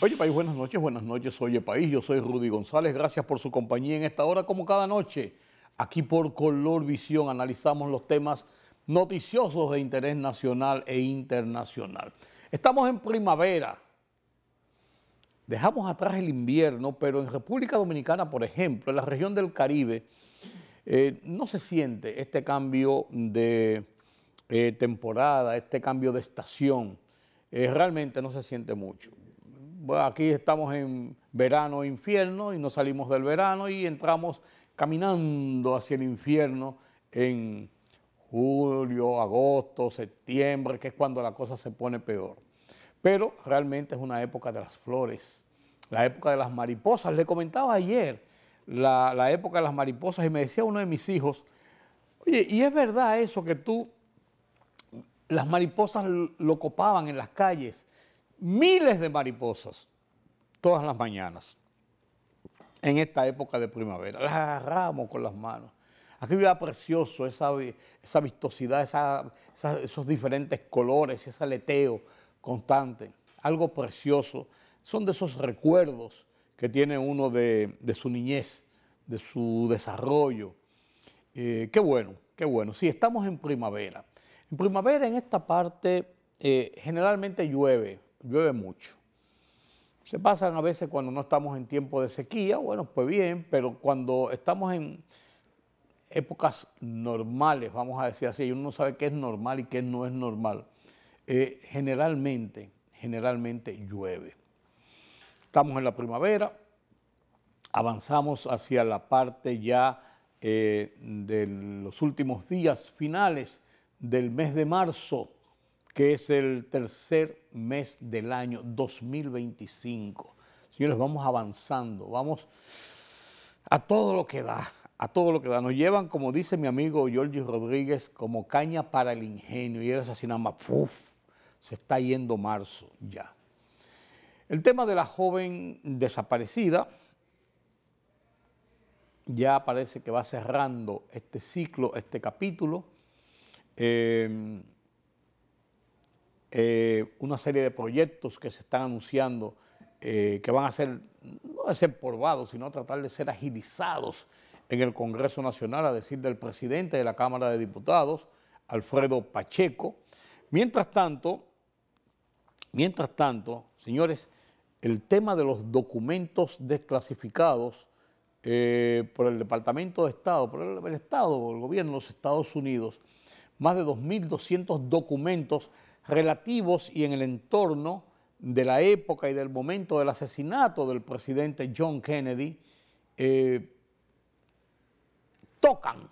Oye, país, buenas noches, oye, país, yo soy Rudy González, gracias por su compañía en esta hora, como cada noche, aquí por Color Visión, analizamos los temas noticiosos de interés nacional e internacional. Estamos en primavera, dejamos atrás el invierno, pero en República Dominicana, por ejemplo, en la región del Caribe, no se siente este cambio de temporada, este cambio de estación, realmente no se siente mucho. Bueno, aquí estamos en verano e infierno y no salimos del verano y entramos caminando hacia el infierno en julio, agosto, septiembre, que es cuando la cosa se pone peor. Pero realmente es una época de las flores, la época de las mariposas. Le comentaba ayer la época de las mariposas y me decía uno de mis hijos, oye, ¿y es verdad eso que las mariposas lo copaban en las calles? Miles de mariposas todas las mañanas en esta época de primavera. Las agarramos con las manos. Aquí veía precioso esa vistosidad, esos diferentes colores, ese aleteo constante. Algo precioso. Son de esos recuerdos que tiene uno de su niñez, de su desarrollo. Qué bueno, qué bueno. Sí, estamos en primavera. En primavera en esta parte generalmente llueve mucho. Se pasan a veces cuando no estamos en tiempo de sequía, bueno, pues bien, pero cuando estamos en épocas normales, vamos a decir así, y uno no sabe qué es normal y qué no es normal, generalmente llueve. Estamos en la primavera, avanzamos hacia la parte ya de los últimos días finales del mes de marzo, que es el tercer mes del año 2025. Señores, vamos avanzando, vamos a todo lo que da, a todo lo que da. Nos llevan, como dice mi amigo Georgie Rodríguez, como caña para el ingenio, y él es así nada más, ¡puf! Se está yendo marzo ya. El tema de la joven desaparecida ya parece que va cerrando este ciclo, este capítulo. Una serie de proyectos que se están anunciando que van a ser, no a ser probados, sino a tratar de ser agilizados en el Congreso Nacional, a decir del presidente de la Cámara de Diputados, Alfredo Pacheco. Mientras tanto, señores, el tema de los documentos desclasificados por el Departamento de Estado, por el Estado, el gobierno de los Estados Unidos, más de 2.200 documentos relativos y en el entorno de la época y del momento del asesinato del presidente John Kennedy, tocan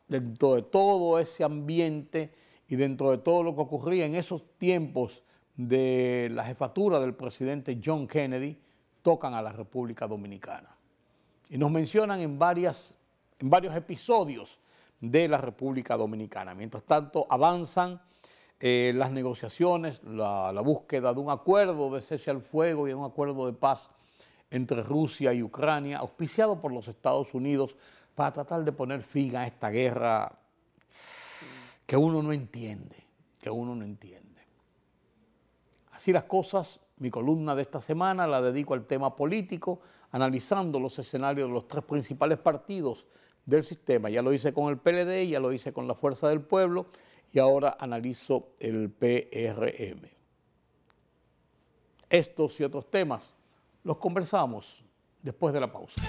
dentro de todo ese ambiente y dentro de todo lo que ocurría en esos tiempos de la jefatura del presidente John Kennedy, tocan a la República Dominicana. Y nos mencionan en varios episodios de la República Dominicana. Mientras tanto, avanzan las negociaciones, la búsqueda de un acuerdo de cese al fuego y de un acuerdo de paz entre Rusia y Ucrania, auspiciado por los Estados Unidos, para tratar de poner fin a esta guerra que uno no entiende, Así las cosas, mi columna de esta semana la dedico al tema político, analizando los escenarios de los tres principales partidos del sistema. Ya lo hice con el PLD, ya lo hice con la Fuerza del Pueblo y ahora analizo el PRM. Estos y otros temas los conversamos después de la pausa.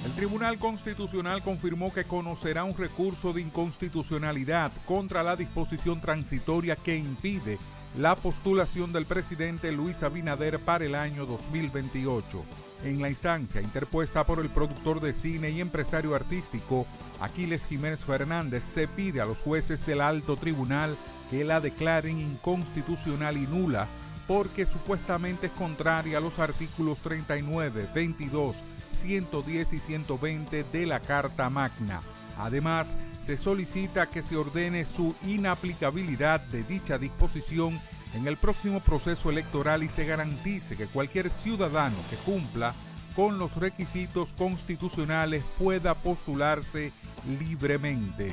El Tribunal Constitucional confirmó que conocerá un recurso de inconstitucionalidad contra la disposición transitoria que impide la postulación del presidente Luis Abinader para el año 2028. En la instancia interpuesta por el productor de cine y empresario artístico Aquiles Jiménez Fernández, se pide a los jueces del Alto Tribunal que la declaren inconstitucional y nula porque supuestamente es contraria a los artículos 39, 22, 110 y 120 de la Carta Magna. Además, se solicita que se ordene su inaplicabilidad de dicha disposición en el próximo proceso electoral y se garantice que cualquier ciudadano que cumpla con los requisitos constitucionales pueda postularse libremente.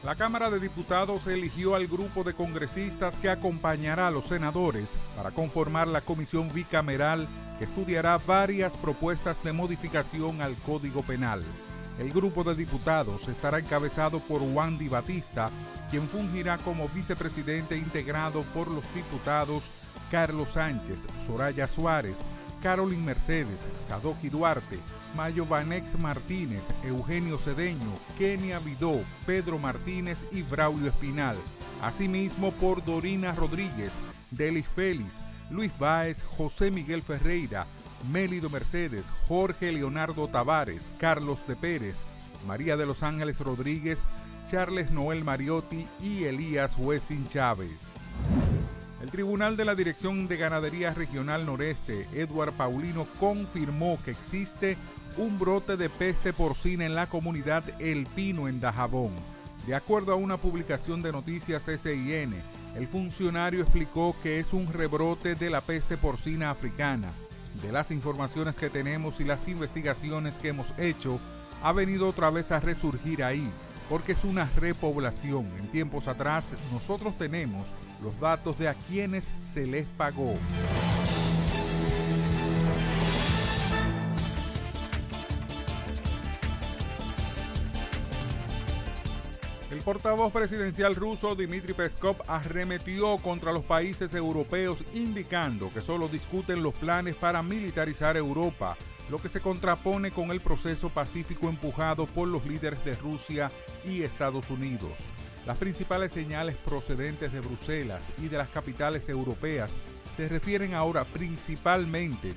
La Cámara de Diputados eligió al grupo de congresistas que acompañará a los senadores para conformar la comisión bicameral que estudiará varias propuestas de modificación al Código Penal. El grupo de diputados estará encabezado por Wandy Batista, quien fungirá como vicepresidente integrado por los diputados Carlos Sánchez, Soraya Suárez, Carolyn Mercedes, Sadoki Duarte, Mayo Vanex Martínez, Eugenio Cedeño, Kenia Vidó, Pedro Martínez y Braulio Espinal. Asimismo por Dorina Rodríguez, Delis Félix, Luis Báez, José Miguel Ferreira, Mélido Mercedes, Jorge Leonardo Tavares, Carlos de Pérez, María de los Ángeles Rodríguez, Charles Noel Mariotti y Elías Huesin Chávez. El Tribunal de la Dirección de Ganadería Regional Noreste, Edward Paulino, confirmó que existe un brote de peste porcina en la comunidad El Pino, en Dajabón. De acuerdo a una publicación de Noticias SIN, el funcionario explicó que es un rebrote de la peste porcina africana. De las informaciones que tenemos y las investigaciones que hemos hecho, ha venido otra vez a resurgir ahí, porque es una repoblación. En tiempos atrás nosotros tenemos los datos de a quienes se les pagó. El portavoz presidencial ruso Dmitry Peskov arremetió contra los países europeos, indicando que solo discuten los planes para militarizar Europa, lo que se contrapone con el proceso pacífico empujado por los líderes de Rusia y Estados Unidos. Las principales señales procedentes de Bruselas y de las capitales europeas se refieren ahora principalmente,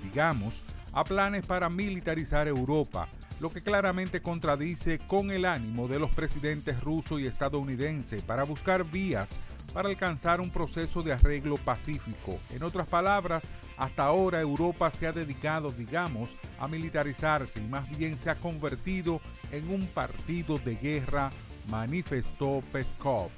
a planes para militarizar Europa, lo que claramente contradice con el ánimo de los presidentes ruso y estadounidense para buscar vías para alcanzar un proceso de arreglo pacífico. En otras palabras, hasta ahora Europa se ha dedicado, a militarizarse y más bien se ha convertido en un partido de guerra, manifestó Peskov.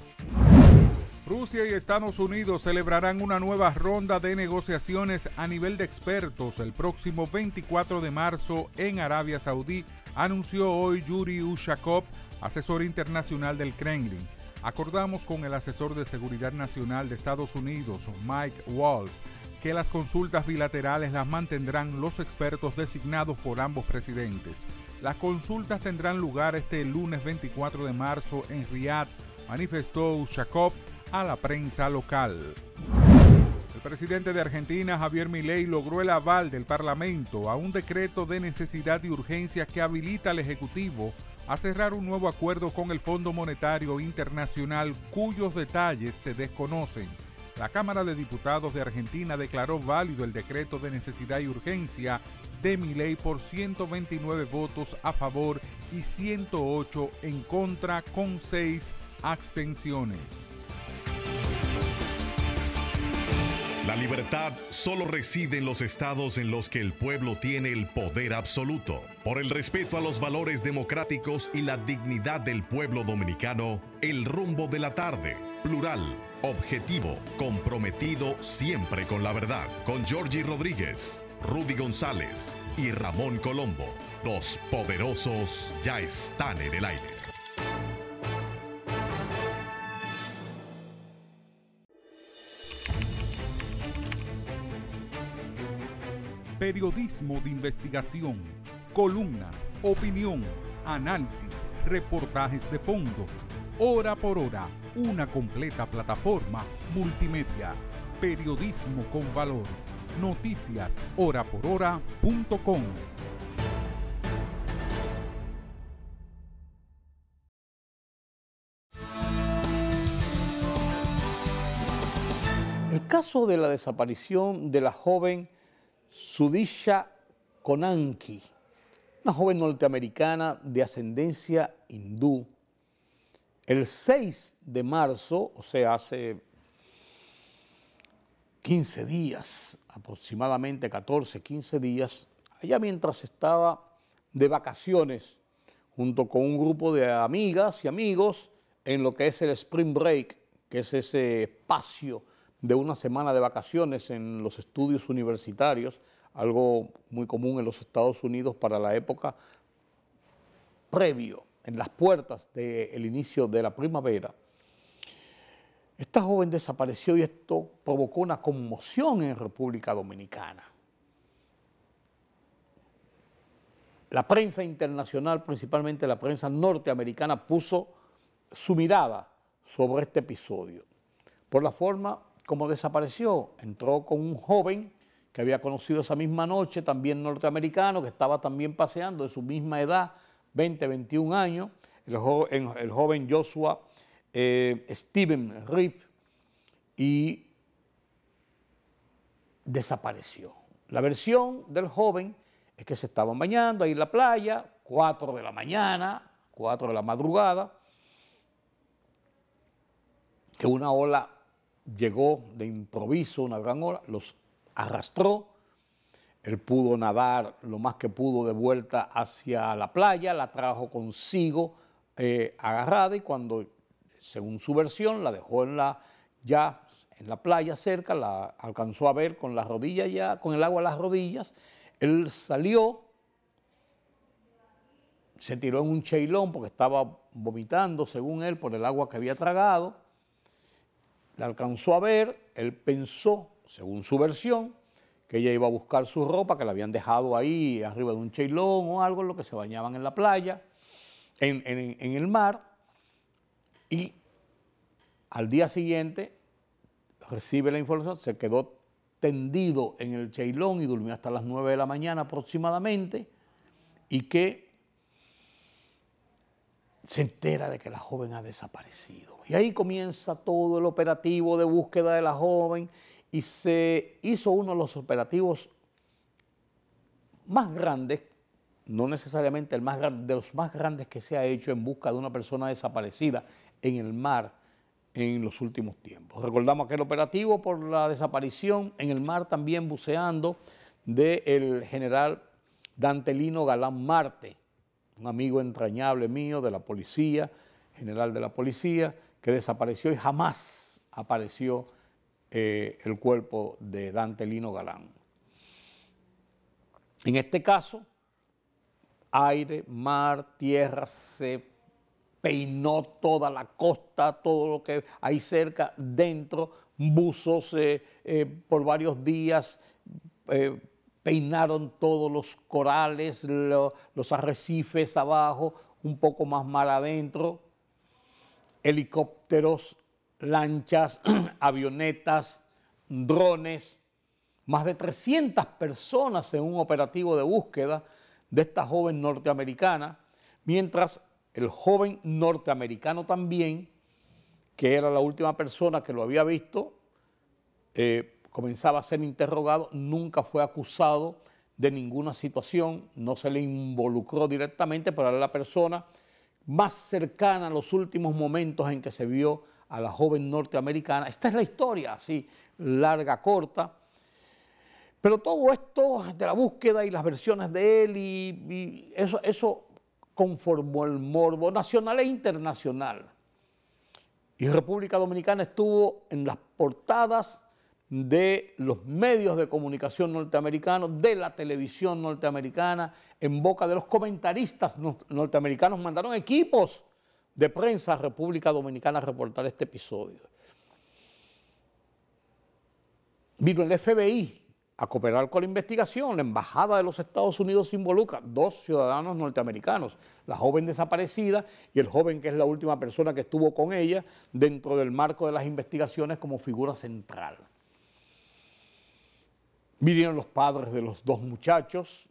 Rusia y Estados Unidos celebrarán una nueva ronda de negociaciones a nivel de expertos el próximo 24 de marzo en Arabia Saudí, anunció hoy Yuri Ushakov, asesor internacional del Kremlin. Acordamos con el asesor de Seguridad Nacional de Estados Unidos, Mike Waltz, que las consultas bilaterales las mantendrán los expertos designados por ambos presidentes. Las consultas tendrán lugar este lunes 24 de marzo en Riad, manifestó Ushakov a la prensa local. El presidente de Argentina, Javier Milei, logró el aval del Parlamento a un decreto de necesidad y urgencia que habilita al Ejecutivo a cerrar un nuevo acuerdo con el Fondo Monetario Internacional, cuyos detalles se desconocen. La Cámara de Diputados de Argentina declaró válido el decreto de necesidad y urgencia de Milei por 129 votos a favor y 108 en contra, con 6 abstenciones. La libertad solo reside en los estados en los que el pueblo tiene el poder absoluto. Por el respeto a los valores democráticos y la dignidad del pueblo dominicano, El Rumbo de la Tarde, plural, objetivo, comprometido siempre con la verdad. Con Georgie Rodríguez, Rudy González y Ramón Colombo. Los poderosos ya están en el aire. Periodismo de investigación, columnas, opinión, análisis, reportajes de fondo. Hora por hora, una completa plataforma multimedia. Periodismo con valor. Noticias horaporhora.com. El caso de la desaparición de la joven Sudisha Konanki, una joven norteamericana de ascendencia hindú. El 6 de marzo, o sea, hace 15 días, aproximadamente 14, 15 días, allá mientras estaba de vacaciones junto con un grupo de amigas y amigos en lo que es el Spring Break, que es ese espacio de una semana de vacaciones en los estudios universitarios, algo muy común en los Estados Unidos para la época previo en las puertas del inicio de la primavera, esta joven desapareció y esto provocó una conmoción en República Dominicana. La prensa internacional, principalmente la prensa norteamericana, puso su mirada sobre este episodio por la forma como desapareció. Entró con un joven que había conocido esa misma noche, también norteamericano, que estaba también paseando, de su misma edad, 20, 21 años, el joven Joshua Steven Reed, y desapareció. La versión del joven es que se estaban bañando ahí en la playa, 4 de la mañana, 4 de la madrugada, que una ola llegó de improviso, una gran ola, los arrastró. Él pudo nadar lo más que pudo de vuelta hacia la playa, la trajo consigo agarrada, y cuando, según su versión, la dejó ya en la playa cerca, la alcanzó a ver con las rodillas ya, con el agua a las rodillas. Él salió, se tiró en un cheilón porque estaba vomitando, según él, por el agua que había tragado. La alcanzó a ver, él pensó, según su versión, que ella iba a buscar su ropa, que la habían dejado ahí arriba de un cheilón o algo, en lo que se bañaban en la playa, en el mar, y al día siguiente recibe la información, se quedó tendido en el cheilón y durmió hasta las 9 de la mañana aproximadamente, y que se entera de que la joven ha desaparecido. Y ahí comienza todo el operativo de búsqueda de la joven, y se hizo uno de los operativos más grandes, no necesariamente el más grande, de los más grandes que se ha hecho en busca de una persona desaparecida en el mar en los últimos tiempos. Recordamos aquel operativo por la desaparición en el mar, también buceando, del general Dantelino Galán Marte, un amigo entrañable mío de la policía, general de la policía, que desapareció y jamás apareció el cuerpo de Dantelino Galán. En este caso, aire, mar, tierra, se peinó toda la costa, todo lo que hay cerca, dentro, buzos por varios días, peinaron todos los corales, los arrecifes abajo, un poco más mar adentro, helicópteros, lanchas, avionetas, drones, más de 300 personas en un operativo de búsqueda de esta joven norteamericana, mientras el joven norteamericano también, que era la última persona que lo había visto, comenzaba a ser interrogado, nunca fue acusado de ninguna situación, no se le involucró directamente, pero era la persona más cercana a los últimos momentos en que se vio a la joven norteamericana. Esta es la historia, así, larga, corta, pero todo esto de la búsqueda y las versiones de él y eso conformó el morbo nacional e internacional. Y República Dominicana estuvo en las portadas de los medios de comunicación norteamericanos, de la televisión norteamericana, en boca de los comentaristas norteamericanos. Mandaron equipos de prensa a República Dominicana a reportar este episodio. Vino el FBI a cooperar con la investigación, la Embajada de los Estados Unidos se involucra, 2 ciudadanos norteamericanos, la joven desaparecida y el joven que es la última persona que estuvo con ella dentro del marco de las investigaciones como figura central. Vinieron los padres de los 2 muchachos,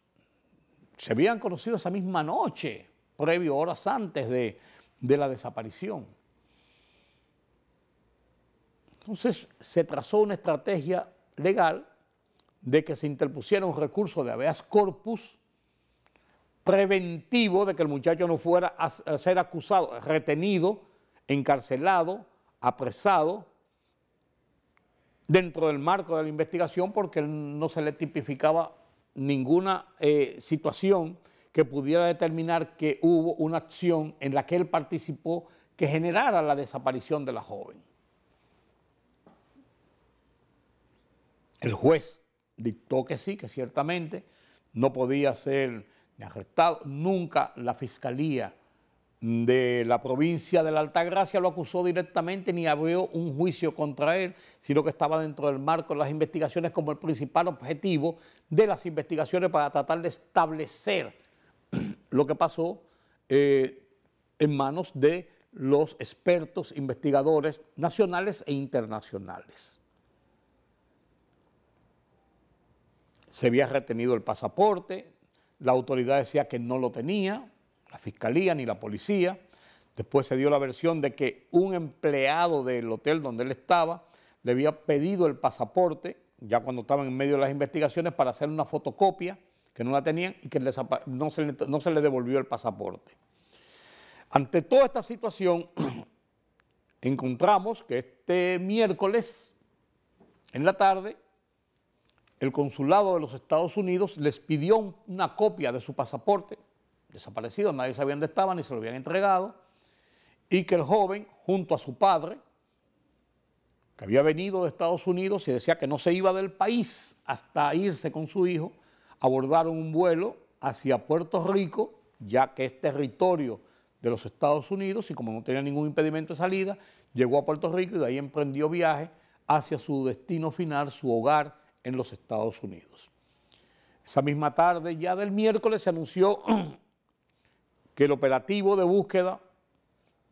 se habían conocido esa misma noche, previo, horas antes de la desaparición. Entonces se trazó una estrategia legal de que se interpusiera un recurso de habeas corpus preventivo de que el muchacho no fuera a ser acusado, retenido, encarcelado, apresado dentro del marco de la investigación, porque no se le tipificaba ninguna situación que pudiera determinar que hubo una acción en la que él participó que generara la desaparición de la joven. El juez dictó que sí, que ciertamente no podía ser ni arrestado. Nunca la Fiscalía de la provincia de la Altagracia lo acusó directamente ni abrió un juicio contra él, sino que estaba dentro del marco de las investigaciones como el principal objetivo de las investigaciones para tratar de establecer lo que pasó en manos de los expertos investigadores nacionales e internacionales. Se había retenido el pasaporte, la autoridad decía que no lo tenía, la fiscalía ni la policía. Después se dio la versión de que un empleado del hotel donde él estaba le había pedido el pasaporte, ya cuando estaban en medio de las investigaciones, para hacer una fotocopia, que no la tenían y que no se le devolvió el pasaporte. Ante toda esta situación, encontramos que este miércoles, en la tarde, el consulado de los Estados Unidos les pidió una copia de su pasaporte, desaparecido, nadie sabía dónde estaba ni se lo habían entregado, y que el joven, junto a su padre, que había venido de Estados Unidos y decía que no se iba del país hasta irse con su hijo, abordaron un vuelo hacia Puerto Rico, ya que es territorio de los Estados Unidos, y como no tenía ningún impedimento de salida, llegó a Puerto Rico y de ahí emprendió viaje hacia su destino final, su hogar en los Estados Unidos. Esa misma tarde, ya del miércoles, se anunció que el operativo de búsqueda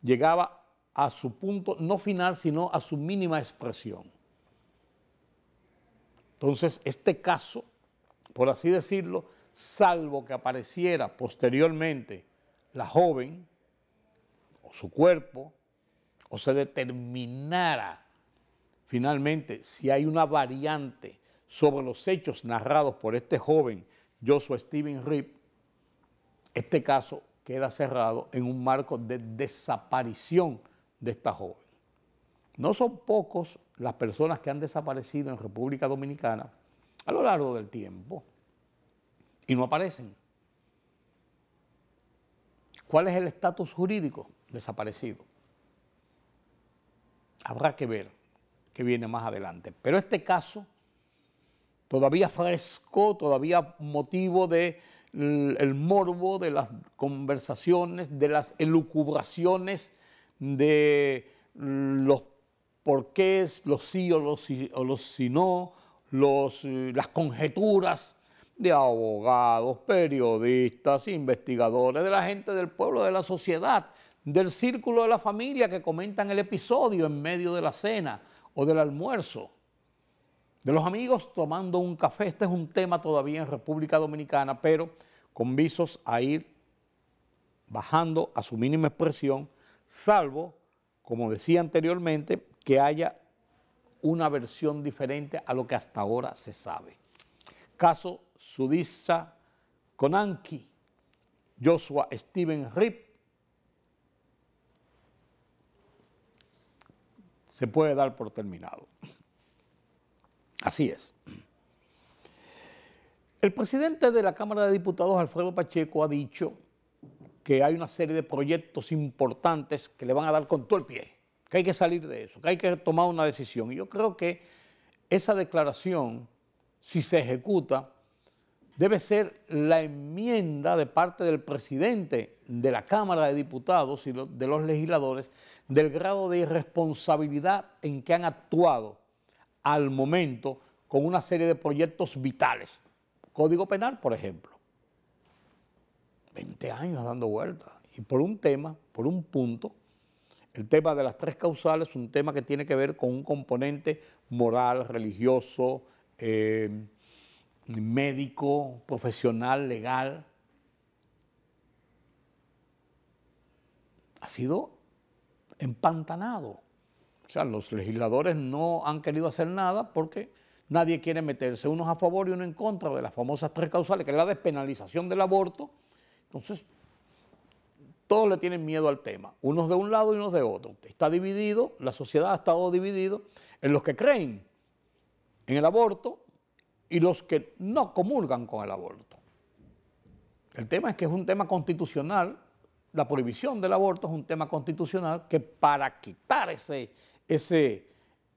llegaba a su punto no final, sino a su mínima expresión. Entonces, este caso, por así decirlo, salvo que apareciera posteriormente la joven o su cuerpo, o se determinara finalmente si hay una variante sobre los hechos narrados por este joven Joshua Steven Ripp, este caso queda cerrado en un marco de desaparición de esta joven. No son pocos las personas que han desaparecido en República Dominicana a lo largo del tiempo y no aparecen. ¿Cuál es el estatus jurídico? Desaparecido. Habrá que ver qué viene más adelante. Pero este caso, todavía fresco, todavía motivo de el morbo de las conversaciones, de las elucubraciones, de los porqués, los sí o los sí no, las conjeturas de abogados, periodistas, investigadores, de la gente del pueblo, de la sociedad, del círculo de la familia que comentan el episodio en medio de la cena o del almuerzo, de los amigos tomando un café. Este es un tema todavía en República Dominicana, pero con visos a ir bajando a su mínima expresión, salvo, como decía anteriormente, que haya una versión diferente a lo que hasta ahora se sabe. Caso Sudisa Konanki, Joshua Steven Ripp, se puede dar por terminado. Así es. El presidente de la Cámara de Diputados, Alfredo Pacheco, ha dicho que hay una serie de proyectos importantes que le van a dar con todo el pie, que hay que salir de eso, que hay que tomar una decisión. Y yo creo que esa declaración, si se ejecuta, debe ser la enmienda de parte del presidente de la Cámara de Diputados y de los legisladores del grado de irresponsabilidad en que han actuado al momento con una serie de proyectos vitales. Código Penal, por ejemplo. 20 años dando vueltas. Y por un tema, por un punto, el tema de las 3 causales es un tema que tiene que ver con un componente moral, religioso, médico, profesional, legal. Ha sido empantanado. O sea, los legisladores no han querido hacer nada porque nadie quiere meterse, unos a favor y uno en contra de las famosas 3 causales, que es la despenalización del aborto. Entonces, todos le tienen miedo al tema, unos de un lado y unos de otro. Está dividido, la sociedad ha estado dividida en los que creen en el aborto y los que no comulgan con el aborto. El tema es que es un tema constitucional, la prohibición del aborto es un tema constitucional que para quitar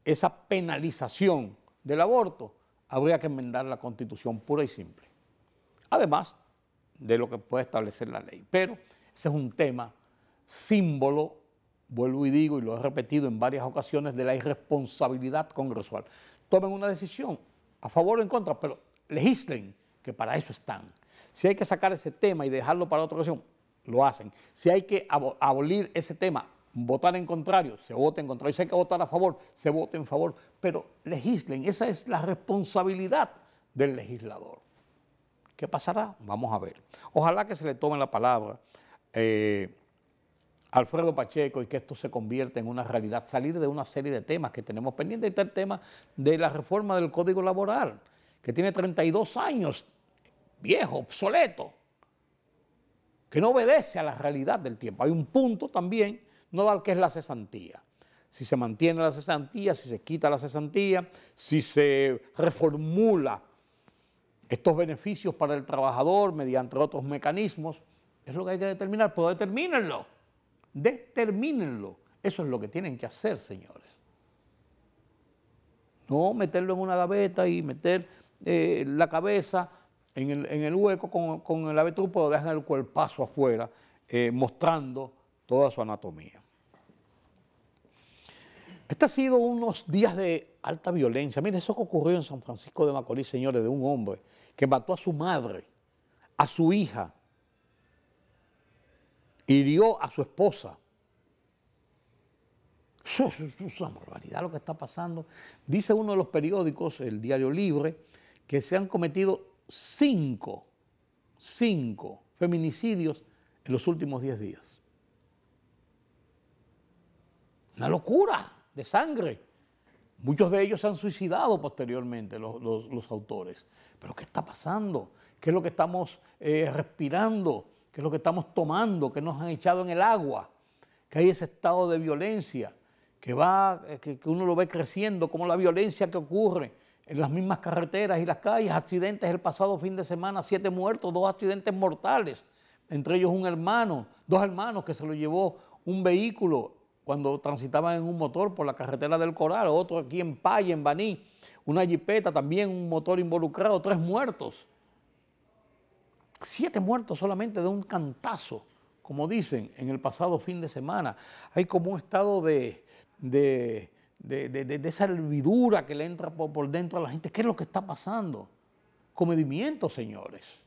esa penalización del aborto habría que enmendar la Constitución pura y simple. Además de lo que puede establecer la ley. Pero ese es un tema símbolo, vuelvo y digo, y lo he repetido en varias ocasiones, de la irresponsabilidad congresual. Tomen una decisión, a favor o en contra, pero legislen, que para eso están. Si hay que sacar ese tema y dejarlo para otra ocasión, lo hacen. Si hay que abolir ese tema, votar en contrario, se vota en contrario. Si hay que votar a favor, se vote en favor. Pero legislen, esa es la responsabilidad del legislador. ¿Qué pasará? Vamos a ver. Ojalá que se le tome la palabra a Alfredo Pacheco y que esto se convierta en una realidad. Salir de una serie de temas que tenemos pendientes. Está el tema de la reforma del Código Laboral, que tiene 32 años, viejo, obsoleto, que no obedece a la realidad del tiempo. Hay un punto también nodal que es la cesantía. Si se mantiene la cesantía, si se quita la cesantía, si se reformula estos beneficios para el trabajador mediante otros mecanismos, es lo que hay que determinar, pero determínenlo, determínenlo. Eso es lo que tienen que hacer, señores. No meterlo en una gaveta y meter la cabeza en el hueco con el avestruz, pero dejan el cuerpazo afuera, mostrando toda su anatomía. Este ha sido unos días de alta violencia. Mire, eso que ocurrió en San Francisco de Macorís, señores, de un hombre que mató a su madre, a su hija, hirió a su esposa. Eso es una barbaridad lo que está pasando. Dice uno de los periódicos, el Diario Libre, que se han cometido 5 feminicidios en los últimos 10 días. Una locura de sangre. Muchos de ellos se han suicidado posteriormente, los autores. ¿Pero qué está pasando? ¿Qué es lo que estamos respirando? ¿Qué es lo que estamos tomando? ¿Qué nos han echado en el agua? Que hay ese estado de violencia que uno lo ve creciendo, como la violencia que ocurre en las mismas carreteras y las calles. Accidentes el pasado fin de semana, 7 muertos, 2 accidentes mortales, entre ellos un hermano, 2 hermanos que se lo llevó un vehículo cuando transitaban en un motor por la carretera del Coral, otro aquí en Paya, en Baní, una jipeta, también un motor involucrado, 3 muertos. 7 muertos solamente de un cantazo, como dicen, en el pasado fin de semana. Hay como un estado de esa hervidura que le entra por dentro a la gente. ¿Qué es lo que está pasando? Comedimiento, señores.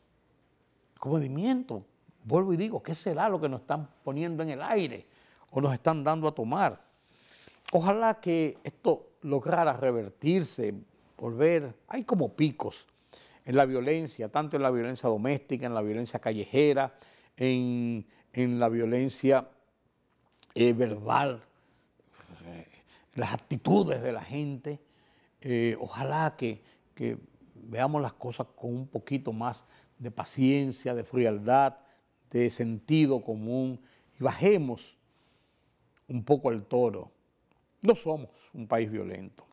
Comedimiento. Vuelvo y digo, ¿qué será lo que nos están poniendo en el aire o nos están dando a tomar? Ojalá que esto lograra revertirse, volver. Hay como picos en la violencia, tanto en la violencia doméstica, en la violencia callejera, en la violencia verbal, las actitudes de la gente. Ojalá que veamos las cosas con un poquito más de paciencia, de frialdad, de sentido común y bajemos un poco el toro. No somos un país violento,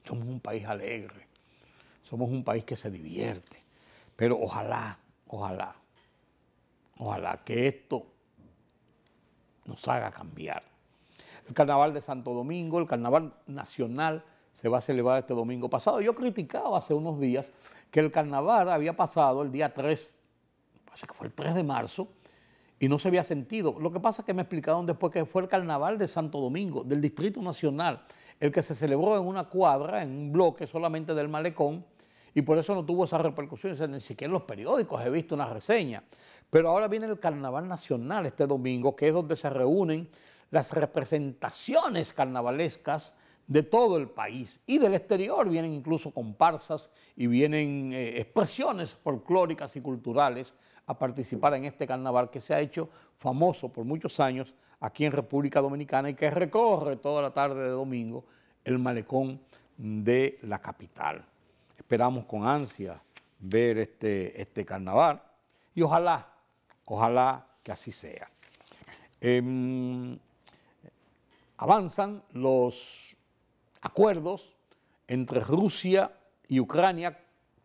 somos un país alegre, somos un país que se divierte, pero ojalá que esto nos haga cambiar. El Carnaval de Santo Domingo, el Carnaval Nacional, se va a celebrar este domingo pasado. Yo criticaba hace unos días que el Carnaval había pasado el día 3, parece que fue el 3 de marzo, y no se había sentido. Lo que pasa es que me explicaron después que fue el Carnaval de Santo Domingo, del Distrito Nacional, el que se celebró en una cuadra, en un bloque solamente del Malecón, y por eso no tuvo esa repercusión. O sea, ni siquiera en los periódicos he visto una reseña. Pero ahora viene el Carnaval Nacional este domingo, que es donde se reúnen las representaciones carnavalescas de todo el país y del exterior. Vienen incluso comparsas y vienen expresiones folclóricas y culturales a participar en este carnaval que se ha hecho famoso por muchos años aquí en República Dominicana y que recorre toda la tarde de domingo el malecón de la capital. Esperamos con ansia ver este carnaval y ojalá que así sea. Avanzan los acuerdos entre Rusia y Ucrania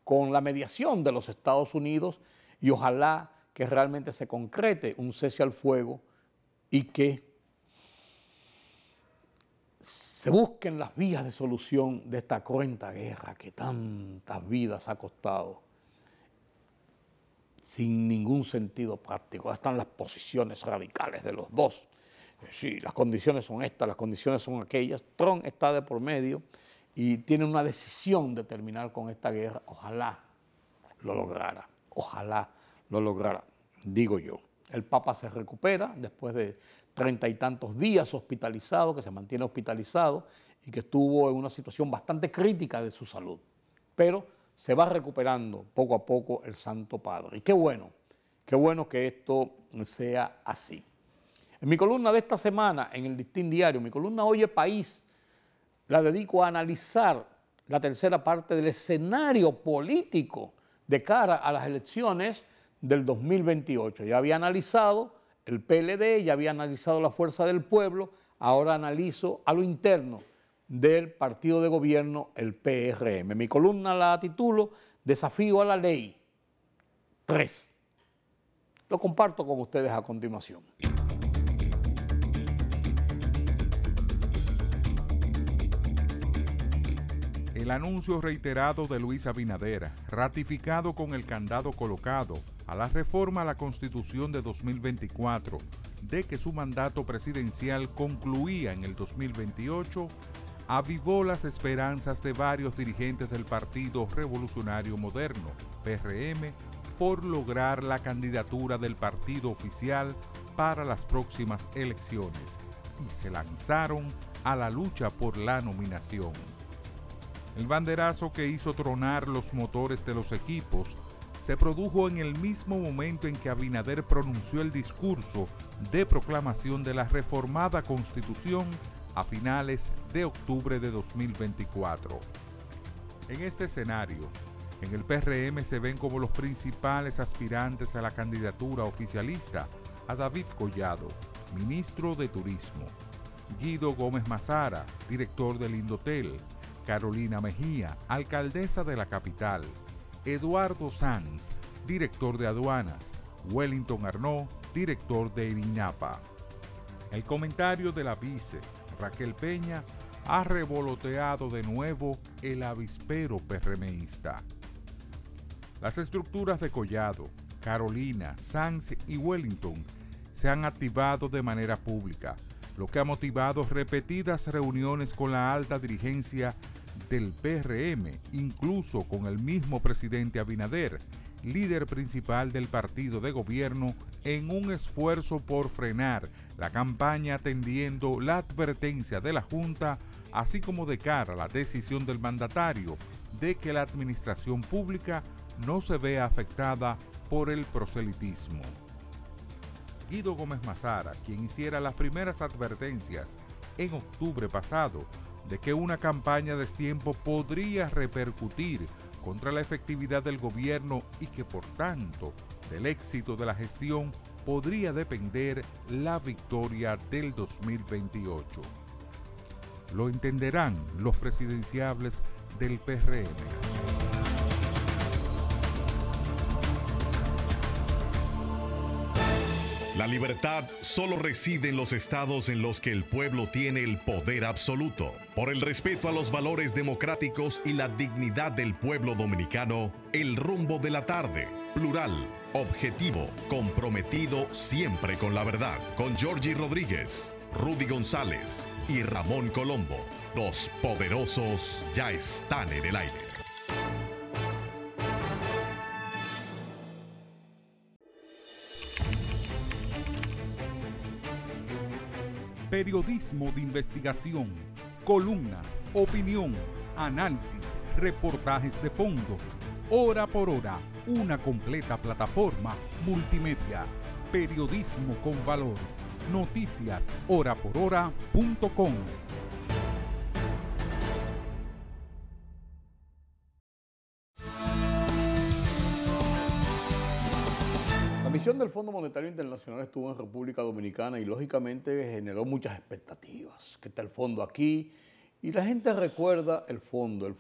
con la mediación de los Estados Unidos y ojalá que realmente se concrete un cese al fuego y que se busquen las vías de solución de esta cruenta guerra que tantas vidas ha costado. sin ningún sentido práctico. Ahí están las posiciones radicales de los dos. Sí, las condiciones son estas, las condiciones son aquellas. Trump está de por medio y tiene una decisión de terminar con esta guerra. Ojalá lo lograra, ojalá lo lograra, digo yo. El Papa se recupera después de 30 y tantos días hospitalizado, que se mantiene hospitalizado y que estuvo en una situación bastante crítica de su salud. Pero se va recuperando poco a poco el Santo Padre. Y qué bueno que esto sea así. En mi columna de esta semana, en el Listín Diario, mi columna Oye País, la dedico a analizar la tercera parte del escenario político de cara a las elecciones del 2028. Ya había analizado el PLD, ya había analizado la Fuerza del Pueblo, ahora analizo a lo interno del partido de gobierno, el PRM. Mi columna la titulo Desafío a la Ley 3. Lo comparto con ustedes a continuación. El anuncio reiterado de Luis Abinader, ratificado con el candado colocado a la reforma a la Constitución de 2024, de que su mandato presidencial concluía en el 2028, avivó las esperanzas de varios dirigentes del Partido Revolucionario Moderno, PRM, por lograr la candidatura del partido oficial para las próximas elecciones y se lanzaron a la lucha por la nominación. El banderazo que hizo tronar los motores de los equipos se produjo en el mismo momento en que Abinader pronunció el discurso de proclamación de la reformada Constitución a finales de octubre de 2024. En este escenario, en el PRM se ven como los principales aspirantes a la candidatura oficialista a David Collado, ministro de Turismo, Guido Gómez Mazara, director del Indotel, Carolina Mejía, alcaldesa de la capital, Eduardo Sanz, director de aduanas, Wellington Arnaud, director de INAPA. El comentario de la vice, Raquel Peña, ha revoloteado de nuevo el avispero PRMista. Las estructuras de Collado, Carolina, Sanz y Wellington se han activado de manera pública, lo que ha motivado repetidas reuniones con la alta dirigencia del PRM, incluso con el mismo presidente Abinader, líder principal del partido de gobierno, en un esfuerzo por frenar la campaña atendiendo la advertencia de la Junta, así como de cara a la decisión del mandatario de que la administración pública no se vea afectada por el proselitismo. Guido Gómez Mazara, quien hiciera las primeras advertencias en octubre pasado de que una campaña a destiempo podría repercutir contra la efectividad del gobierno y que por tanto del éxito de la gestión podría depender la victoria del 2028. Lo entenderán los presidenciables del PRM. La libertad solo reside en los estados en los que el pueblo tiene el poder absoluto. Por el respeto a los valores democráticos y la dignidad del pueblo dominicano, El Rumbo de la Tarde, plural, objetivo, comprometido siempre con la verdad. Con Georgie Rodríguez, Rudy González y Ramón Colombo. Los poderosos ya están en el aire. Periodismo de investigación, columnas, opinión, análisis, reportajes de fondo. Hora por hora, una completa plataforma multimedia. Periodismo con valor. Noticias horaporhora.com. La misión del Fondo Monetario Internacional estuvo en República Dominicana y lógicamente generó muchas expectativas. Que está el fondo aquí y la gente recuerda el fondo,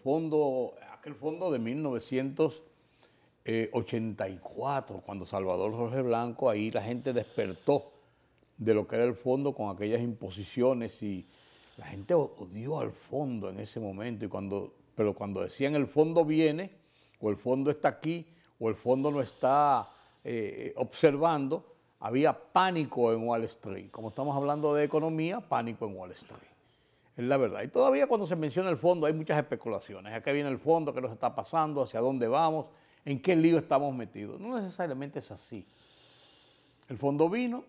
aquel fondo de 1984, cuando Salvador Jorge Blanco, ahí la gente despertó de lo que era el fondo con aquellas imposiciones y la gente odió al fondo en ese momento. Pero cuando decían el fondo viene, o el fondo está aquí, o el fondo no está observando, había pánico en Wall Street. Como estamos hablando de economía, pánico en Wall Street. Es la verdad. Y todavía cuando se menciona el fondo hay muchas especulaciones. ¿A qué viene el fondo? ¿Qué nos está pasando? ¿Hacia dónde vamos? ¿En qué lío estamos metidos? No necesariamente es así. El fondo vino,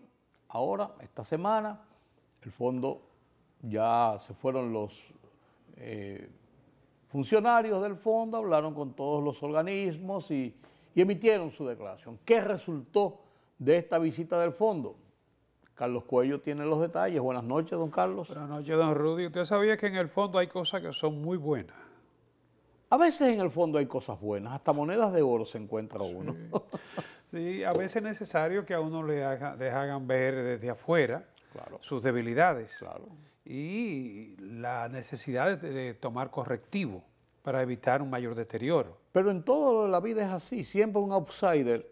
ahora, esta semana, el fondo ya se fueron los funcionarios del fondo, hablaron con todos los organismos y emitieron su declaración. ¿Qué resultó de esta visita del fondo? Carlos Cuello tiene los detalles. Buenas noches, don Carlos. Buenas noches, don Rudy. Usted sabía que en el fondo hay cosas que son muy buenas. A veces en el fondo hay cosas buenas, hasta monedas de oro se encuentra uno. Sí, a veces es necesario que a uno les hagan ver desde afuera sus debilidades y la necesidad de tomar correctivo para evitar un mayor deterioro. Pero en todo la vida es así, siempre un outsider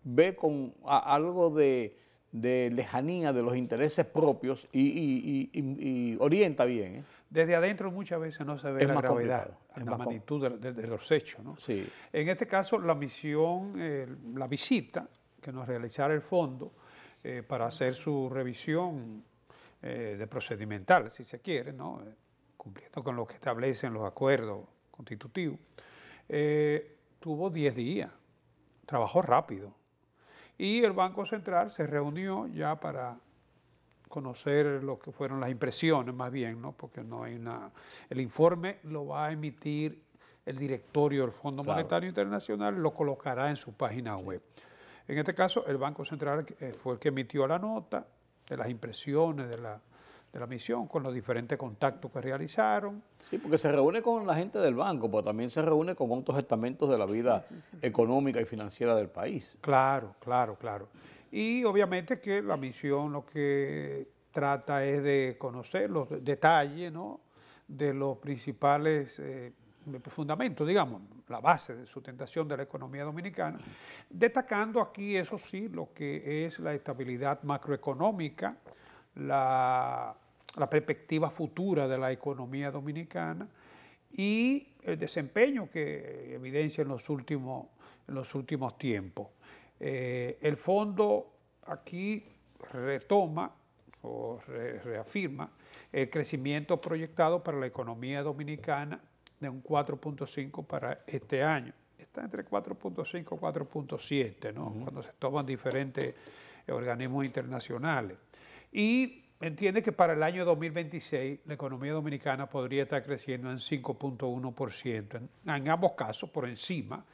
ve con algo de lejanía de los intereses propios y orienta bien. Desde adentro muchas veces no se ve la gravedad, la magnitud de los hechos, ¿no? Sí. En este caso, la misión, la visita que nos realizara el fondo para hacer su revisión de procedimental, si se quiere, ¿no? Cumpliendo con lo que establecen los acuerdos constitutivos, tuvo 10 días, trabajó rápido. Y el Banco Central se reunió ya para conocer lo que fueron las impresiones más bien, ¿no? Porque no hay una... El informe lo va a emitir el directorio del Fondo Monetario Internacional, lo colocará en su página web. En este caso, el Banco Central fue el que emitió la nota de las impresiones de la misión, con los diferentes contactos que realizaron. Sí, porque se reúne con la gente del banco, pero también se reúne con otros estamentos de la vida económica y financiera del país. Claro. Y obviamente que la misión lo que trata es de conocer los detalles, ¿no?, de los principales fundamentos, digamos, la base de sustentación de la economía dominicana, destacando aquí, eso sí, lo que es la estabilidad macroeconómica, la perspectiva futura de la economía dominicana y el desempeño que evidencia en los últimos tiempos. El fondo aquí retoma o reafirma el crecimiento proyectado para la economía dominicana de un 4.5 para este año. Está entre 4.5 y 4.7, ¿no? Cuando se toman diferentes organismos internacionales. Y entiende que para el año 2026 la economía dominicana podría estar creciendo en 5.1%. En ambos casos, por encima,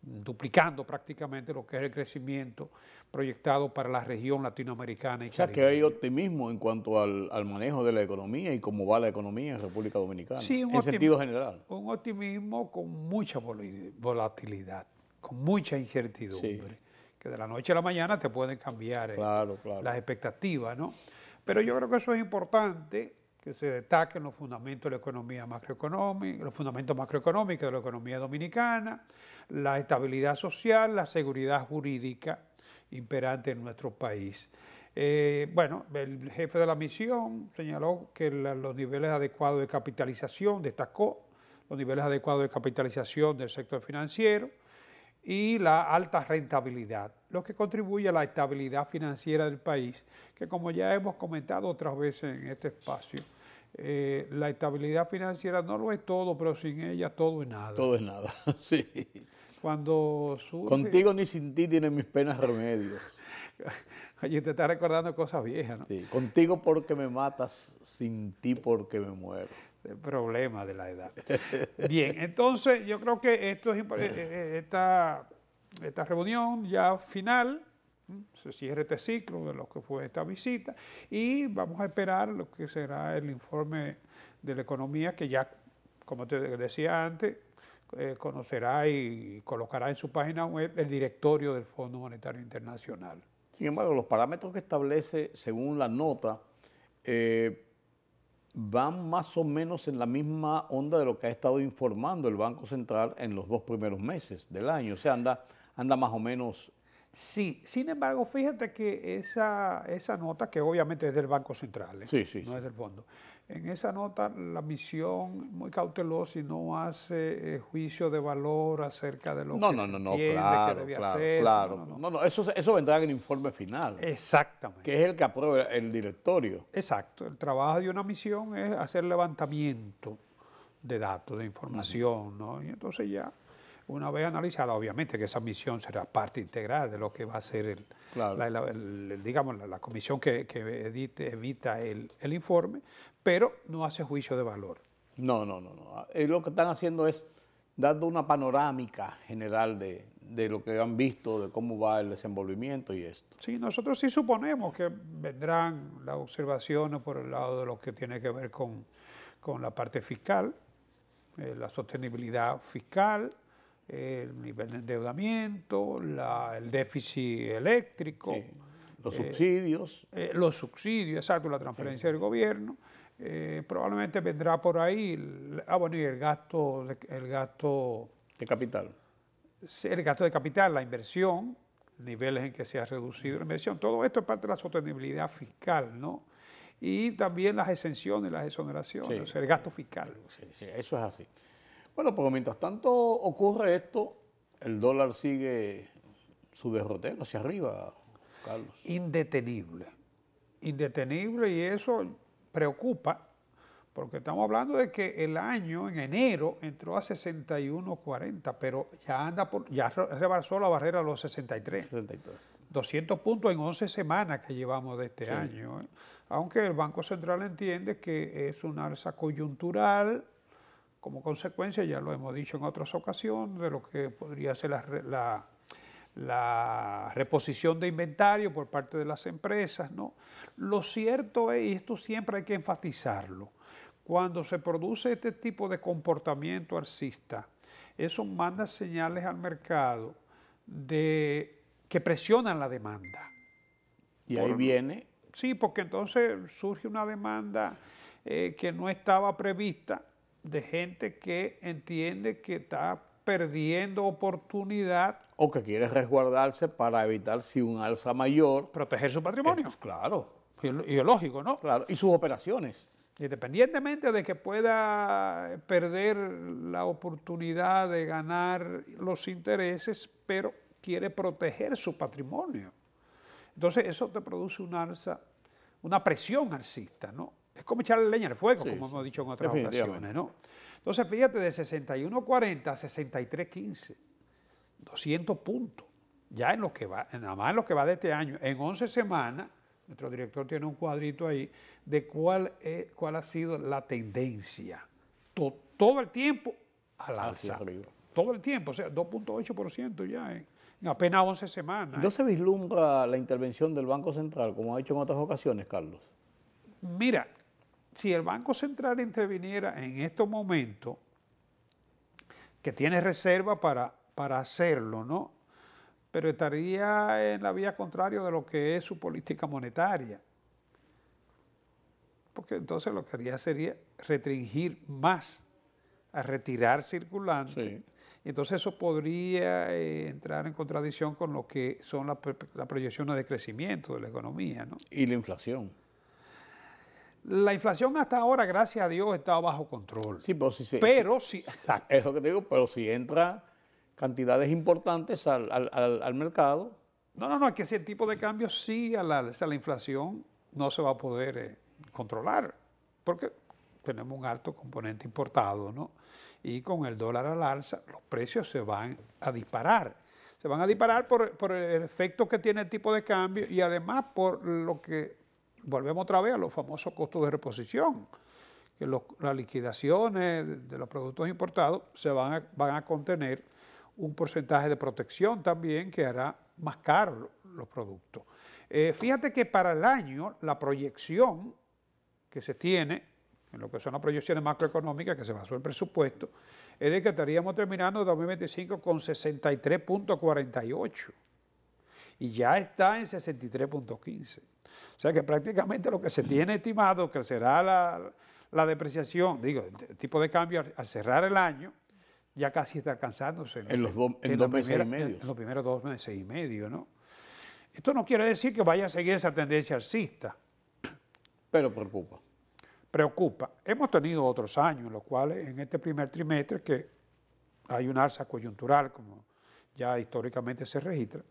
duplicando prácticamente lo que es el crecimiento proyectado para la región latinoamericana y caribeña. O sea que hay optimismo en cuanto al manejo de la economía y cómo va la economía en República Dominicana, sí, en sentido general. Un optimismo con mucha volatilidad, con mucha incertidumbre, sí, que de la noche a la mañana te pueden cambiar las expectativas, ¿no? Pero yo creo que eso es importante, que se destaquen los fundamentos de la economía macroeconómica, los fundamentos macroeconómicos de la economía dominicana, la estabilidad social, la seguridad jurídica imperante en nuestro país. Bueno, el jefe de la misión señaló que los niveles adecuados de capitalización, destacó los niveles adecuados de capitalización del sector financiero y la alta rentabilidad, lo que contribuye a la estabilidad financiera del país, que como ya hemos comentado otras veces en este espacio, la estabilidad financiera no lo es todo, pero sin ella todo es nada. Todo es nada, sí. Cuando surge... Contigo ni sin ti tienen mis penas remedios. Oye, te está recordando cosas viejas, ¿no? Sí, contigo porque me matas, sin ti porque me muero. El problema de la edad. Bien, entonces yo creo que esto es esta reunión ya final, se cierra este ciclo de lo que fue esta visita y vamos a esperar lo que será el informe de la economía que ya, como te decía antes, conocerá y colocará en su página web el directorio del Fondo Monetario Internacional. Sin embargo, los parámetros que establece según la nota van más o menos en la misma onda de lo que ha estado informando el Banco Central en los 2 primeros meses del año. O sea, anda más o menos Sí, sin embargo, fíjate que esa nota, que obviamente es del Banco Central, Sí, sí, no sí. es del fondo, en esa nota la misión muy cautelosa y no hace juicio de valor acerca de lo No, que no, se no, no, entiende que claro, debía claro, hacerse. claro. No, no, no. No, no, eso vendrá en el informe final, Exactamente. que es el que aprueba el directorio. Exacto. El trabajo de una misión es hacer levantamiento de datos, de información, ¿no? Y entonces ya, una vez analizada, obviamente que esa misión será parte integral de lo que va a ser Claro. digamos, la comisión que emita el informe, pero no hace juicio de valor. No, no, no, no. Lo que están haciendo es dando una panorámica general de lo que han visto, de cómo va el desenvolvimiento y esto. Sí, nosotros sí suponemos que vendrán las observaciones por el lado de lo que tiene que ver con la parte fiscal, la sostenibilidad fiscal, el nivel de endeudamiento, el déficit eléctrico, Sí. Los subsidios. exacto, la transferencia del gobierno. Probablemente vendrá por ahí, y el gasto De capital. de capital, la inversión, niveles en que se ha reducido la inversión. Todo esto es parte de la sostenibilidad fiscal, ¿no? Y también las exenciones, las exoneraciones, Sí. o sea, el gasto fiscal. Sí, sí, eso es así. Bueno, pues mientras tanto ocurre esto, el dólar sigue su derrotero hacia arriba, Carlos. Indetenible, y eso preocupa, porque estamos hablando de que el año, en enero, entró a 61.40, pero ya rebasó la barrera de los 63. 73. 200 puntos en 11 semanas que llevamos de este año, ¿eh? Aunque el Banco Central entiende que es una alza coyuntural, como consecuencia, ya lo hemos dicho en otras ocasiones, de lo que podría ser la reposición de inventario por parte de las empresas, ¿no? Lo cierto es, y esto siempre hay que enfatizarlo, cuando se produce este tipo de comportamiento alcista, eso manda señales al mercado que presionan la demanda. Y ahí viene. Sí, porque entonces surge una demanda que no estaba prevista, de gente que entiende que está perdiendo oportunidad. O que quiere resguardarse para evitar si un alza mayor. Proteger su patrimonio. Claro, Y es lógico, ¿no? claro. Y sus operaciones. Independientemente de que pueda perder la oportunidad de ganar los intereses, pero quiere proteger su patrimonio. Entonces eso te produce una alza, una presión alcista, ¿no? Es como echarle leña al fuego, Sí, como sí, hemos dicho en otras definitivamente. ocasiones, ¿no? Entonces fíjate, de 61.40 a 63.15, 200 puntos, ya en lo que va, nada más en lo que va de este año, en 11 semanas, nuestro director tiene un cuadrito ahí de cuál ha sido la tendencia. Todo el tiempo al Hacia alza. arriba. Todo el tiempo, o sea, 2.8% ya en apenas 11 semanas. ¿No se vislumbra la intervención del Banco Central, como ha hecho en otras ocasiones, Carlos? Mira, si el Banco Central interviniera en estos momentos, que tiene reserva para hacerlo, ¿no? Pero estaría en la vía contraria de lo que es su política monetaria. Porque entonces lo que haría sería restringir más, a retirar circulante. Sí. Y entonces eso podría entrar en contradicción con lo que son las proyecciones de crecimiento de la economía, ¿no? Y la inflación. La inflación hasta ahora, gracias a Dios, está bajo control. Sí, pero sí, exacto. Eso que te digo, pero si entran cantidades importantes al mercado. No, es que si el tipo de cambio sigue al alza, la inflación no se va a poder controlar, porque tenemos un alto componente importado, ¿no? Y con el dólar al alza, los precios se van a disparar. Se van a disparar por el efecto que tiene el tipo de cambio y además por lo que, volvemos otra vez a los famosos costos de reposición, que las liquidaciones de los productos importados van a contener un porcentaje de protección también que hará más caros los productos. Fíjate que para el año la proyección que se tiene, en lo que son las proyecciones macroeconómicas que se basó el presupuesto, es de que estaríamos terminando el 2025 con 63.48 y ya está en 63.15. O sea que prácticamente lo que se tiene estimado que será la depreciación, digo, el tipo de cambio al cerrar el año, ya casi está alcanzándose. En los dos meses y medio. En los primeros 2 meses y medio, ¿no? Esto no quiere decir que vaya a seguir esa tendencia alcista. Pero preocupa. Preocupa. Hemos tenido otros años en los cuales en este primer trimestre que hay una alza coyuntural, como ya históricamente se registra,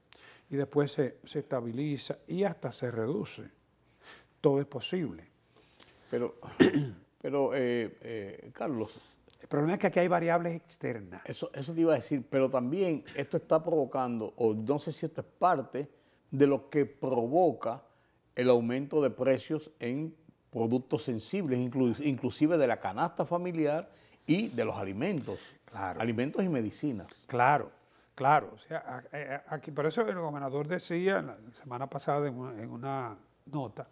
y después se estabiliza y hasta se reduce. Todo es posible. Pero Carlos, el problema es que aquí hay variables externas. Eso te iba a decir, pero también esto está provocando, o no sé si esto es parte de lo que provoca el aumento de precios en productos sensibles, inclusive de la canasta familiar y de los alimentos, Claro. alimentos y medicinas. Claro, claro. O sea, aquí, por eso el gobernador decía la semana pasada en una nota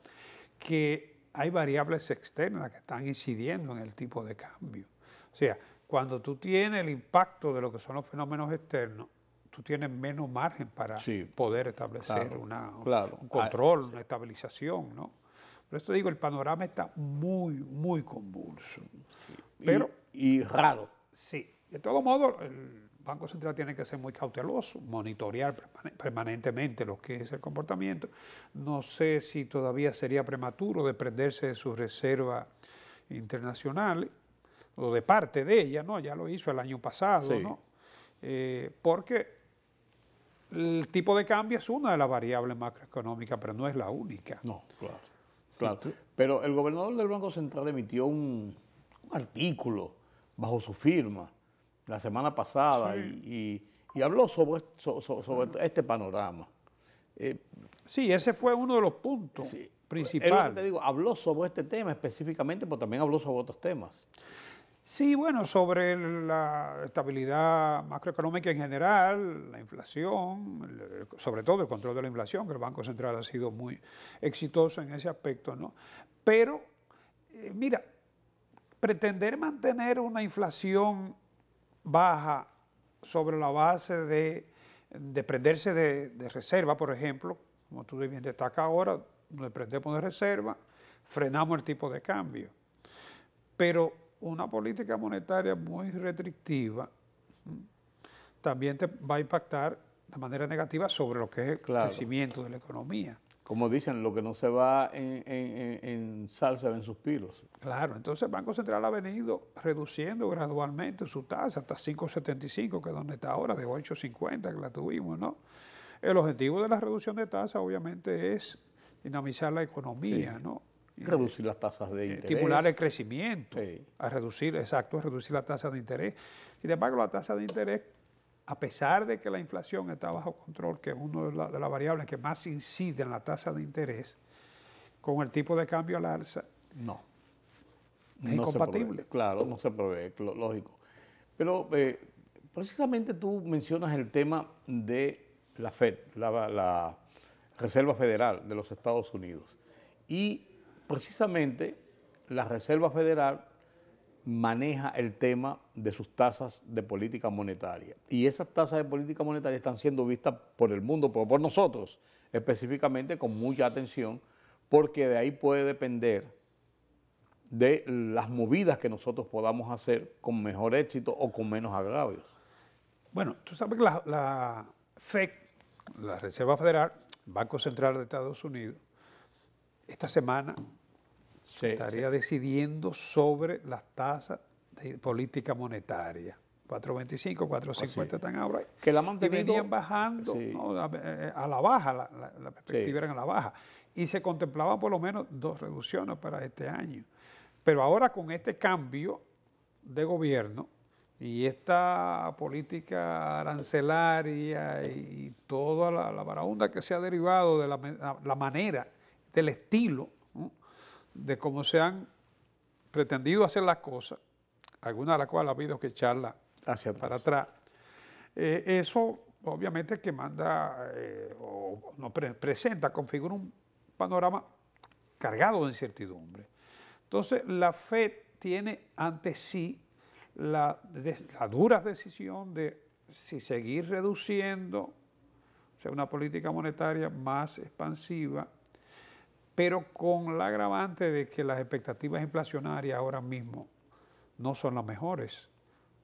que hay variables externas que están incidiendo en el tipo de cambio. O sea, cuando tú tienes el impacto de lo que son los fenómenos externos, tú tienes menos margen para poder establecer un control, una estabilización, ¿no? Por eso digo, el panorama está muy, muy convulso. Pero, y raro. Sí, de todo modo, el Banco Central tiene que ser muy cauteloso, monitorear permanentemente lo que es el comportamiento. No sé si todavía sería prematuro desprenderse de sus reservas internacionales, o de parte de ella, ¿no? Ya lo hizo el año pasado, ¿no? Porque el tipo de cambio es una de las variables macroeconómicas, pero no es la única. No, claro. Claro. Pero el gobernador del Banco Central emitió un artículo bajo su firma la semana pasada y habló sobre este panorama. Sí, ese fue uno de los puntos principales. Es lo que te digo, habló sobre este tema específicamente, pero también habló sobre otros temas. Sí, bueno, sobre la estabilidad macroeconómica en general, la inflación, sobre todo el control de la inflación, que el Banco Central ha sido muy exitoso en ese aspecto, ¿no? Pero, mira, pretender mantener una inflación baja sobre la base de desprenderse de reserva, por ejemplo, como tú bien destacas ahora, nos desprendemos de reserva, frenamos el tipo de cambio. Pero una política monetaria muy restrictiva también te va a impactar de manera negativa sobre lo que es el crecimiento de la economía. Como dicen, lo que no se va en sal se va en suspiros. Claro, entonces el Banco Central ha venido reduciendo gradualmente su tasa hasta 5,75, que es donde está ahora, de 8,50 que la tuvimos, ¿no? El objetivo de la reducción de tasa obviamente es dinamizar la economía, ¿no? Reducir las tasas de interés. Estimular el crecimiento, a reducir la tasa de interés. Sin embargo, la tasa de interés, a pesar de que la inflación está bajo control, que es una de las variables que más incide en la tasa de interés, con el tipo de cambio al alza, es incompatible. Claro, no se prevé, lógico. Pero precisamente tú mencionas el tema de la FED, la Reserva Federal de los Estados Unidos. Y precisamente la Reserva Federal maneja el tema de sus tasas de política monetaria. Y esas tasas de política monetaria están siendo vistas por el mundo, pero por nosotros específicamente con mucha atención, porque de ahí puede depender de las movidas que nosotros podamos hacer con mejor éxito o con menos agravios. Bueno, tú sabes que la FED, la Reserva Federal, Banco Central de Estados Unidos, esta semana estaría decidiendo sobre las tasas de política monetaria. 4.25, 4.50 están ahora. Que la y venían bajando, ¿no? A la baja, la perspectiva era a la baja. Y se contemplaban por lo menos 2 reducciones para este año. Pero ahora con este cambio de gobierno y esta política arancelaria y toda la baraúnda que se ha derivado de la manera, del estilo, ¿no?, de cómo se han pretendido hacer las cosas, algunas de las cuales ha habido que echarla para atrás. Eso obviamente que manda o nos presenta, configura un panorama cargado de incertidumbre. Entonces la FED tiene ante sí la dura decisión de si seguir reduciendo, o sea, una política monetaria más expansiva, pero con la agravante de que las expectativas inflacionarias ahora mismo no son las mejores,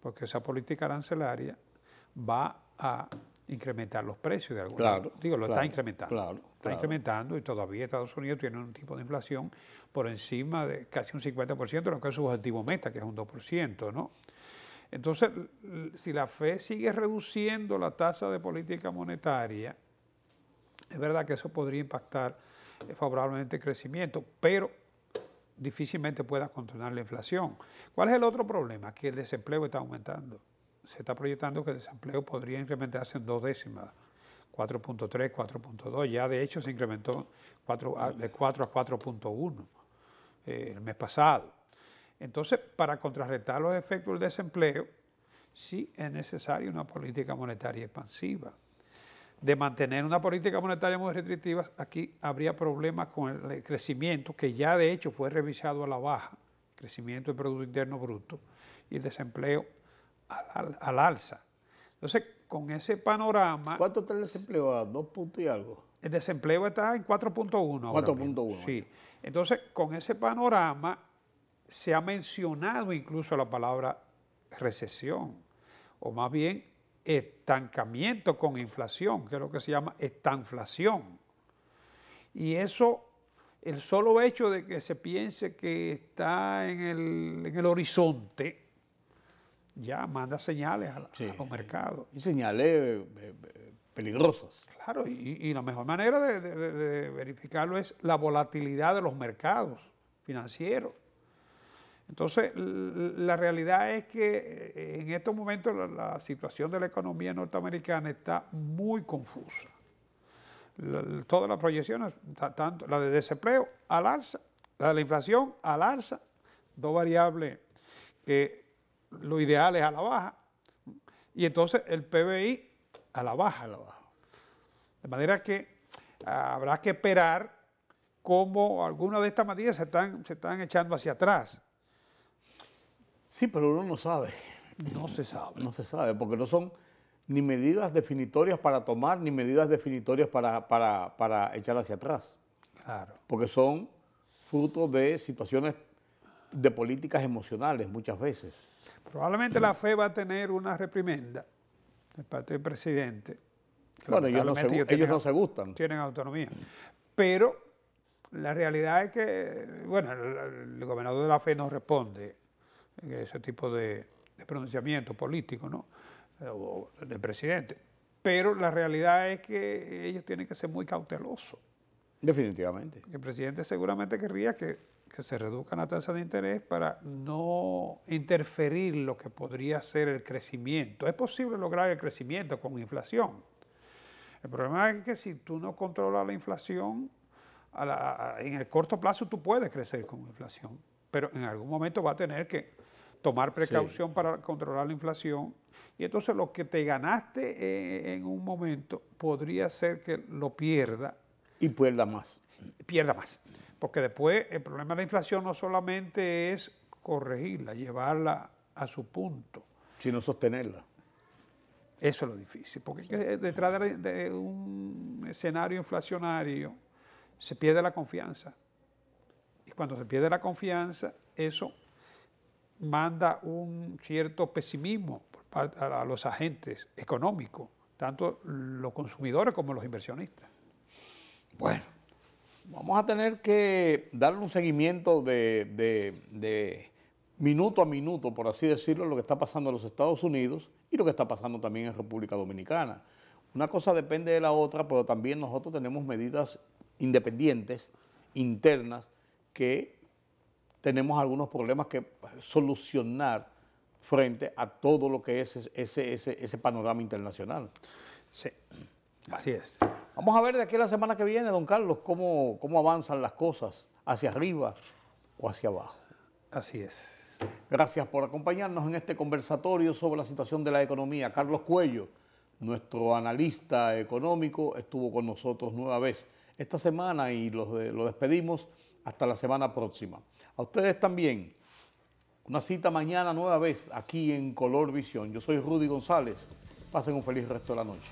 porque esa política arancelaria va a incrementar los precios de alguna Claro, manera. Digo, lo está incrementando. Claro, Está incrementando y todavía Estados Unidos tiene un tipo de inflación por encima de casi un 50% de lo que es su objetivo meta, que es un 2%, ¿no? Entonces, si la FED sigue reduciendo la tasa de política monetaria, es verdad que eso podría impactar favorablemente el crecimiento, pero difícilmente pueda controlar la inflación. ¿Cuál es el otro problema? Que el desempleo está aumentando. Se está proyectando que el desempleo podría incrementarse en 2 décimas, 4.3, 4.2. Ya de hecho se incrementó de 4 a 4.1 el mes pasado. Entonces, para contrarrestar los efectos del desempleo, sí es necesaria una política monetaria expansiva. De mantener una política monetaria muy restrictiva, aquí habría problemas con el crecimiento, que ya de hecho fue revisado a la baja, crecimiento del Producto Interno Bruto, y el desempleo al alza. Entonces, con ese panorama... ¿Cuánto está el desempleo? ¿A 2 puntos y algo? El desempleo está en 4.1 ahora 4.1. Sí. Entonces, con ese panorama, se ha mencionado incluso la palabra recesión, o más bien estancamiento con inflación, que es lo que se llama estanflación. Y eso, el solo hecho de que se piense que está en el horizonte, ya manda señales a los mercados. Y señales peligrosas. Claro, y la mejor manera de verificarlo es la volatilidad de los mercados financieros. Entonces, la realidad es que en estos momentos la situación de la economía norteamericana está muy confusa. Todas las proyecciones, tanto la de desempleo al alza, la de la inflación al alza, 2 variables que lo ideal es a la baja, y entonces el PBI a la baja. De manera que habrá que esperar cómo algunas de estas medidas se están echando hacia atrás. Sí, pero uno no sabe. No se sabe. No se sabe, porque no son ni medidas definitorias para tomar, ni medidas definitorias para echar hacia atrás. Claro. Porque son fruto de situaciones de políticas emocionales muchas veces. Probablemente la FED va a tener una reprimenda de parte del presidente. Bueno, ellos no se gustan. Tienen autonomía. Pero la realidad es que, bueno, el gobernador de la FED no responde a ese tipo de pronunciamiento político, ¿no? O del presidente. Pero la realidad es que ellos tienen que ser muy cautelosos. Definitivamente. El presidente seguramente querría que se reduzcan la tasa de interés para no interferir lo que podría ser el crecimiento. Es posible lograr el crecimiento con inflación. El problema es que si tú no controlas la inflación, en el corto plazo tú puedes crecer con inflación, pero en algún momento va a tener que tomar precaución para controlar la inflación, y entonces lo que te ganaste en un momento podría ser que lo pierda. Y pierda más. Pierda más. Porque después el problema de la inflación no solamente es corregirla, llevarla a su punto, sino sostenerla. Eso es lo difícil, porque detrás de un escenario inflacionario se pierde la confianza. Y cuando se pierde la confianza, eso manda un cierto pesimismo por parte a los agentes económicos, tanto los consumidores como los inversionistas. Bueno, vamos a tener que darle un seguimiento de minuto a minuto, por así decirlo, lo que está pasando en los Estados Unidos y lo que está pasando también en República Dominicana. Una cosa depende de la otra, pero también nosotros tenemos medidas independientes, internas, que tenemos algunos problemas que solucionar frente a todo lo que es ese panorama internacional. Sí, así es. Vamos a ver de aquí a la semana que viene, don Carlos, cómo avanzan las cosas, hacia arriba o hacia abajo. Así es. Gracias por acompañarnos en este conversatorio sobre la situación de la economía. Carlos Cuello, nuestro analista económico, estuvo con nosotros nueva vez esta semana y lo despedimos hasta la semana próxima. A ustedes también, una cita mañana nueva vez aquí en Color Visión. Yo soy Rudy González. Pasen un feliz resto de la noche.